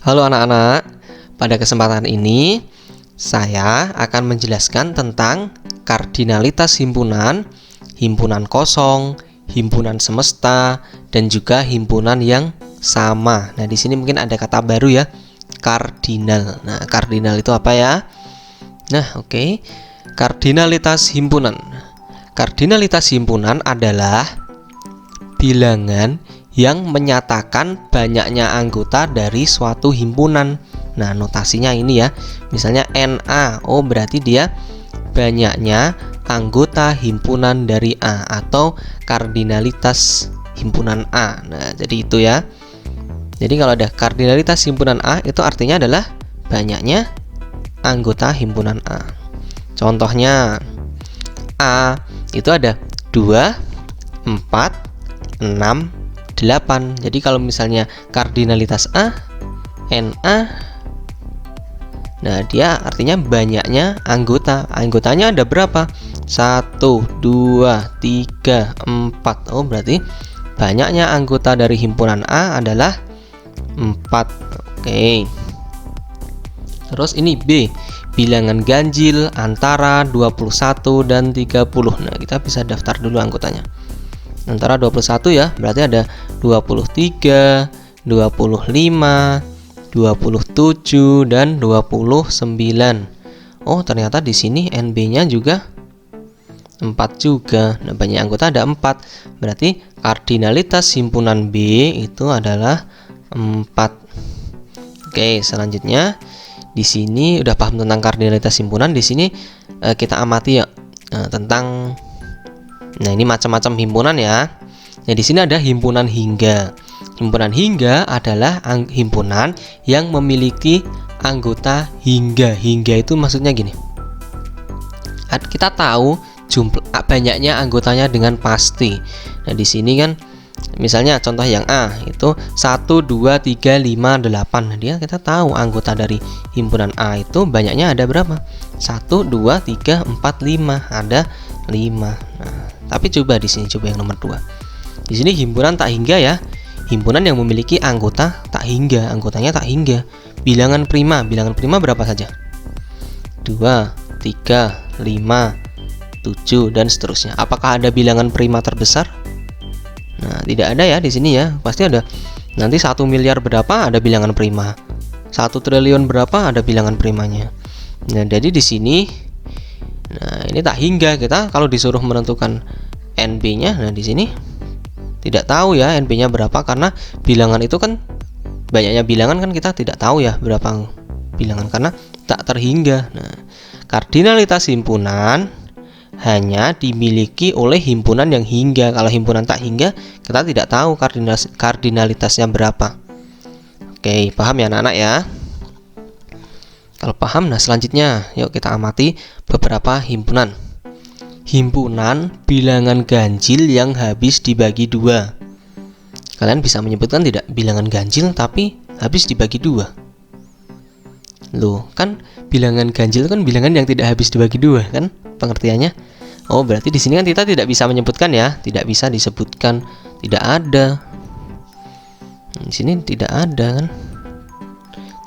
Halo anak-anak, pada kesempatan ini saya akan menjelaskan tentang kardinalitas himpunan, himpunan kosong, himpunan semesta, dan juga himpunan yang sama. Nah, di sini mungkin ada kata baru ya, kardinal. Nah, kardinal itu apa ya? Nah, oke. Kardinalitas himpunan. Kardinalitas himpunan adalah bilangan yang menyatakan banyaknya anggota dari suatu himpunan. Nah, notasinya ini ya. Misalnya NA, oh berarti dia banyaknya anggota himpunan dari A atau kardinalitas himpunan A. Nah, jadi itu ya. Jadi kalau ada kardinalitas himpunan A itu artinya adalah banyaknya anggota himpunan A. Contohnya A itu ada 2, 4, 6, 8. Jadi kalau misalnya kardinalitas A, NA, nah dia artinya banyaknya anggota. Anggotanya ada berapa? 1, 2, 3, 4. Oh berarti banyaknya anggota dari himpunan A adalah 4. Oke. Terus ini B, bilangan ganjil antara 21 dan 30. Nah kita bisa daftar dulu anggotanya. Antara 21 ya, berarti ada 23, 25, 27 dan 29. Oh, ternyata di sini NB-nya juga 4 juga. Nah, banyak anggota ada 4. Berarti kardinalitas himpunan B itu adalah 4. Oke, selanjutnya di sini udah paham tentang kardinalitas himpunan. Di sini kita amati ya tentang. Nah, ini macam-macam himpunan ya. Nah, di sini ada himpunan hingga. Himpunan hingga adalah himpunan yang memiliki anggota hingga. Hingga itu maksudnya gini. Kita tahu jumlah banyaknya anggotanya dengan pasti. Nah, di sini kan misalnya contoh yang A itu 1, 2, 3, 5, 8. Nah, kita tahu anggota dari himpunan A itu banyaknya ada berapa? 1, 2, 3, 4, 5. Ada 5. Nah, tapi coba di sini coba yang nomor 2. Di sini himpunan tak hingga ya. Himpunan yang memiliki anggota tak hingga, anggotanya tak hingga. Bilangan prima berapa saja? 2, 3, 5, 7 dan seterusnya. Apakah ada bilangan prima terbesar? Nah, tidak ada ya di sini ya. Pasti ada. Nanti 1 miliar berapa ada bilangan prima. 1 triliun berapa ada bilangan primanya. Nah, jadi di sini nah, ini tak hingga. Kita kalau disuruh menentukan NB-nya, nah di sini tidak tahu ya NB-nya berapa karena bilangan itu kan banyaknya bilangan kan kita tidak tahu ya berapa bilangan karena tak terhingga. Nah, kardinalitas himpunan hanya dimiliki oleh himpunan yang hingga. Kalau himpunan tak hingga, kita tidak tahu kardinalitasnya berapa. Oke, paham ya anak-anak ya? Kalau paham, nah selanjutnya yuk kita amati beberapa himpunan. Himpunan bilangan ganjil yang habis dibagi 2. Kalian bisa menyebutkan tidak bilangan ganjil tapi habis dibagi 2? Loh, kan bilangan ganjil kan bilangan yang tidak habis dibagi 2 kan pengertiannya? Oh, berarti di sini kan kita tidak bisa menyebutkan ya, tidak bisa disebutkan, tidak ada. Di sini tidak ada kan?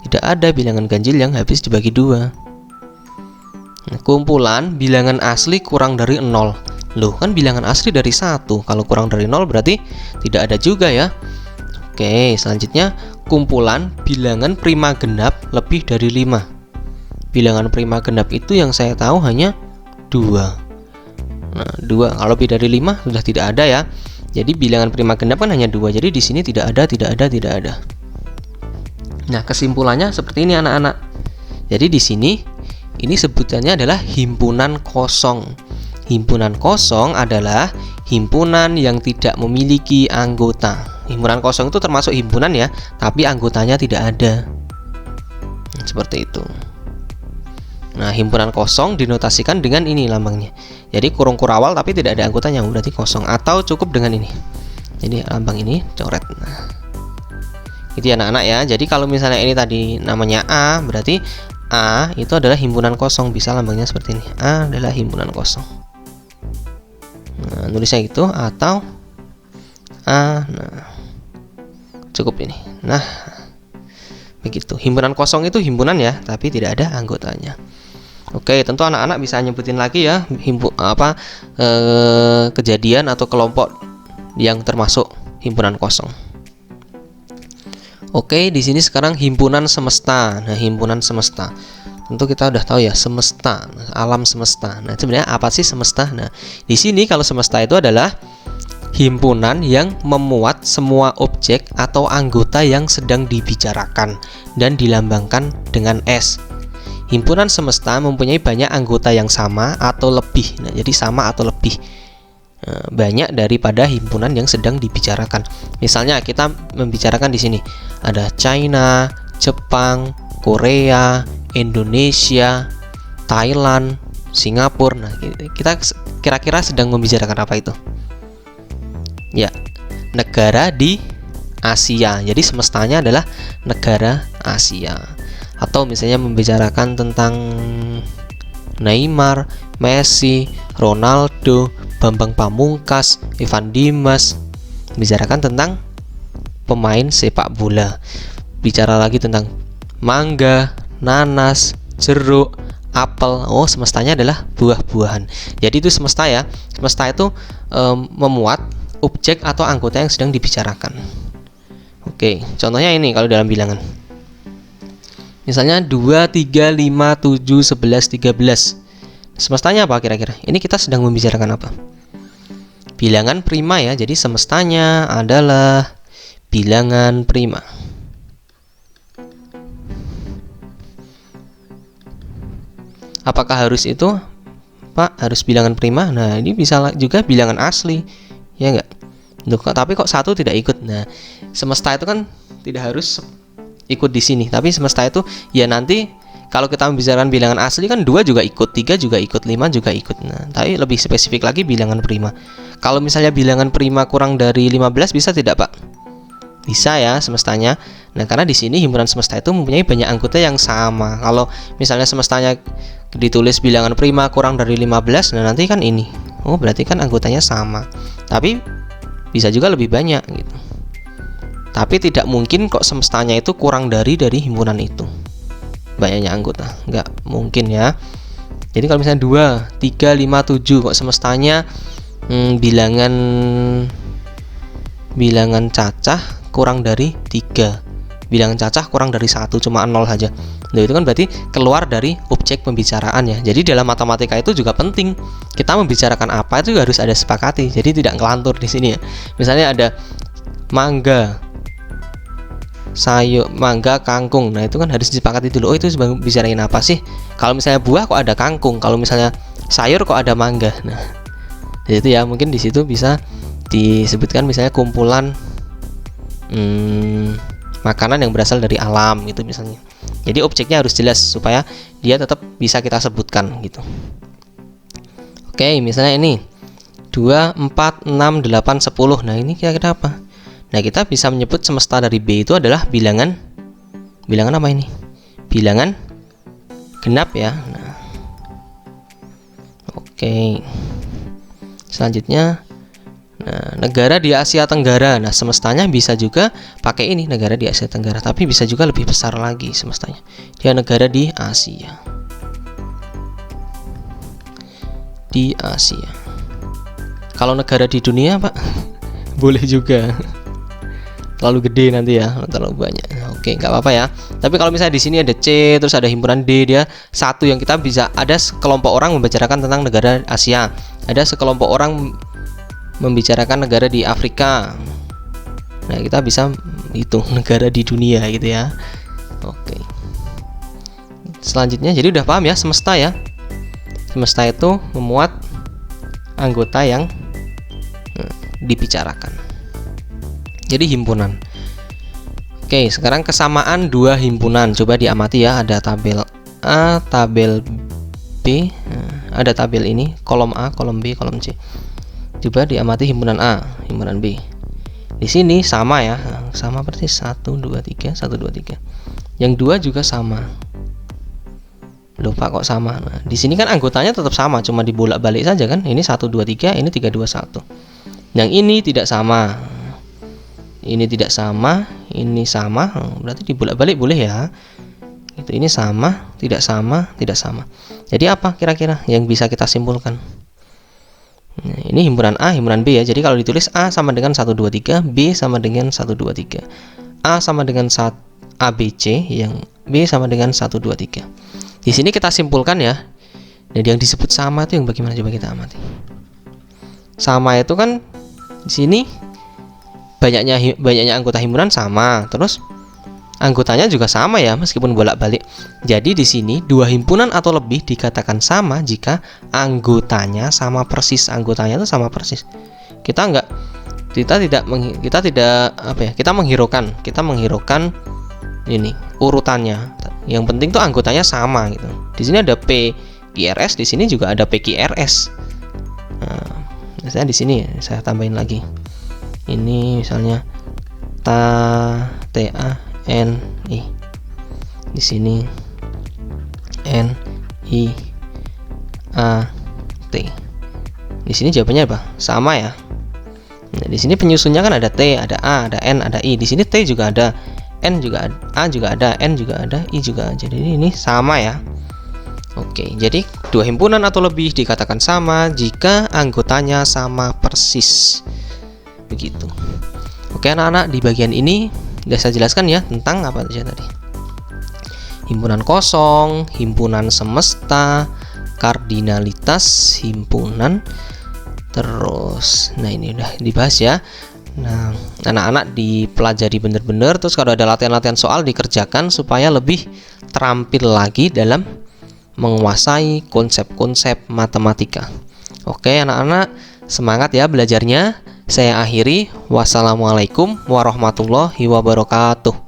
Tidak ada bilangan ganjil yang habis dibagi 2. Kumpulan bilangan asli kurang dari 0. Loh, kan bilangan asli dari 1. Kalau kurang dari 0 berarti tidak ada juga ya. Oke, selanjutnya kumpulan bilangan prima genap lebih dari 5. Bilangan prima genap itu yang saya tahu hanya 2. Nah, 2. Kalau lebih dari 5 sudah tidak ada ya. Jadi bilangan prima genap kan hanya 2. Jadi di sini tidak ada. Nah, kesimpulannya seperti ini anak-anak. Jadi di sini ini sebutannya adalah himpunan kosong. Himpunan kosong adalah himpunan yang tidak memiliki anggota. Himpunan kosong itu termasuk himpunan ya, tapi anggotanya tidak ada. Seperti itu. Nah, himpunan kosong dinotasikan dengan ini lambangnya. Jadi kurung kurawal tapi tidak ada anggotanya, berarti kosong. Atau cukup dengan ini. Jadi lambang ini coret. Nah, itu ya anak-anak ya. Jadi kalau misalnya ini tadi namanya A, berarti A itu adalah himpunan kosong. Bisa lambangnya seperti ini. A adalah himpunan kosong. Nah, nulisnya itu atau A. Nah, cukup ini. Nah, Begitu. Himpunan kosong itu himpunan ya, tapi tidak ada anggotanya. Oke, tentu anak-anak bisa nyebutin lagi ya kejadian atau kelompok yang termasuk himpunan kosong. Oke, di sini sekarang himpunan semesta. Nah, himpunan semesta. Tentu kita udah tahu ya, semesta, alam semesta. Nah, sebenarnya apa sih semesta? Nah, di sini kalau semesta itu adalah himpunan yang memuat semua objek atau anggota yang sedang dibicarakan dan dilambangkan dengan S. Himpunan semesta mempunyai banyak anggota yang sama atau lebih. Nah, jadi sama atau lebih banyak daripada himpunan yang sedang dibicarakan. Misalnya kita membicarakan di sini ada China, Jepang, Korea, Indonesia, Thailand, Singapura. Nah, kita kira-kira sedang membicarakan apa itu? Ya, negara di Asia. Jadi semestanya adalah negara Asia. Atau misalnya membicarakan tentang Neymar, Messi, Ronaldo, Bambang Pamungkas, Evan Dimas. Bicarakan tentang pemain sepak bola. Bicara lagi tentang mangga, nanas, jeruk, apel. Oh, semestanya adalah buah-buahan. Jadi itu semesta ya. Semesta itu memuat objek atau anggota yang sedang dibicarakan. Oke, contohnya ini kalau dalam bilangan. Misalnya 2, 3, 5, 7, 11, 13. Semestanya apa kira-kira? Ini kita sedang membicarakan apa? Bilangan prima ya. Jadi semestanya adalah bilangan prima. Apakah harus itu, Pak? Harus bilangan prima? Nah, ini bisa juga bilangan asli, ya enggak? Tapi kok satu tidak ikut? Nah, semesta itu kan tidak harus ikut di sini, tapi semesta itu ya nanti kalau kita membicarakan bilangan asli kan 2 juga ikut, 3 juga ikut, 5 juga ikut. Nah, tapi lebih spesifik lagi bilangan prima. Kalau misalnya bilangan prima kurang dari 15 bisa tidak, Pak? Bisa ya semestanya. Nah, karena di sini himpunan semesta itu mempunyai banyak anggota yang sama. Kalau misalnya semestanya ditulis bilangan prima kurang dari 15, nah nanti kan ini. Oh, berarti kan anggotanya sama. Tapi bisa juga lebih banyak gitu. Tapi tidak mungkin kok semestanya itu kurang dari himpunan itu. Banyaknya anggota, nggak mungkin ya. Jadi kalau misalnya 2, 3, 5, 7 kok semestanya bilangan cacah kurang dari 3, bilangan cacah kurang dari 1, cuma 0 saja. Nah, itu kan berarti keluar dari objek pembicaraan ya. Jadi dalam matematika itu juga penting. Kita membicarakan apa itu harus ada sepakati. Jadi tidak ngelantur di sini ya. Misalnya ada mangga, sayur, mangga, kangkung. Nah, itu kan harus disepakati dulu. Oh, itu bicarain apa sih? Kalau misalnya buah kok ada kangkung, kalau misalnya sayur kok ada mangga. Nah, itu ya mungkin di situ bisa disebutkan misalnya kumpulan makanan yang berasal dari alam gitu misalnya. Jadi objeknya harus jelas supaya dia tetap bisa kita sebutkan gitu. Oke, misalnya ini 2, 4, 6, 8, 10. Nah, ini kira-kira apa? Nah, kita bisa menyebut semesta dari B itu adalah bilangan apa ini? Bilangan genap ya. Nah, oke. Selanjutnya, nah, negara di Asia Tenggara. Nah, semestanya bisa juga pakai ini, negara di Asia Tenggara, tapi bisa juga lebih besar lagi semestanya. Dia negara di Asia. Di Asia. Kalau negara di dunia, Pak, boleh juga. Terlalu gede nanti ya, terlalu banyak. Oke, nggak apa-apa ya. Tapi kalau misalnya di sini ada C, terus ada himpunan D, dia satu yang kita bisa ada sekelompok orang membicarakan tentang negara Asia, ada sekelompok orang membicarakan negara di Afrika. Nah, kita bisa hitung negara di dunia gitu ya. Oke. Selanjutnya, jadi udah paham ya semesta ya. Semesta itu memuat anggota yang dibicarakan. Jadi himpunan. Oke, sekarang kesamaan dua himpunan. Coba diamati ya, ada tabel A, tabel B, ada tabel ini, kolom A, kolom B, kolom C. Coba diamati himpunan A, himpunan B. Di sini sama ya, sama persis 1, 2, 3, 1, 2, 3. Yang dua juga sama. Lupa kok sama. Nah, di sini kan anggotanya tetap sama, cuma dibolak-balik saja kan. Ini 1, 2, 3, ini 3, 2, 1. Yang ini tidak sama. Ini tidak sama, ini sama, berarti dibolak-balik boleh ya. Itu ini sama, tidak sama, tidak sama. Jadi apa kira-kira yang bisa kita simpulkan? Nah, ini himpunan A, himpunan B ya. Jadi kalau ditulis A sama dengan 1 2 3, B sama dengan 1 2 3. A sama dengan ABC, yang B sama dengan 1 2 3. Di sini kita simpulkan ya. Jadi yang disebut sama itu yang bagaimana, coba kita amati. Sama itu kan di sini banyaknya anggota himpunan sama, terus anggotanya juga sama ya, meskipun bolak-balik. Jadi di sini dua himpunan atau lebih dikatakan sama jika anggotanya sama persis. Anggotanya itu sama persis. Kita menghiraukan ini urutannya. Yang penting tuh anggotanya sama gitu. Di sini ada PQRS, di sini juga ada PQRS. Nah, misalnya di sini saya tambahin lagi. Ini misalnya TANI. Di sini NIAT. Di sini jawabannya apa? Sama ya. Nah, di sini penyusunnya kan ada T, ada A, ada N, ada I. Di sini T juga ada, N juga ada, A juga ada, N juga ada, I juga ada. Jadi ini sama ya. Oke, jadi dua himpunan atau lebih dikatakan sama jika anggotanya sama persis. Begitu. Oke anak-anak, di bagian ini sudah saya jelaskan ya tentang apa saja tadi. Himpunan kosong, himpunan semesta, kardinalitas himpunan. Terus, nah ini udah dibahas ya. Nah, anak-anak dipelajari benar-benar. Terus kalau ada latihan-latihan soal dikerjakan supaya lebih terampil lagi dalam menguasai konsep-konsep matematika. Oke anak-anak, semangat ya belajarnya. Saya akhiri. Wassalamualaikum warahmatullahi wabarakatuh.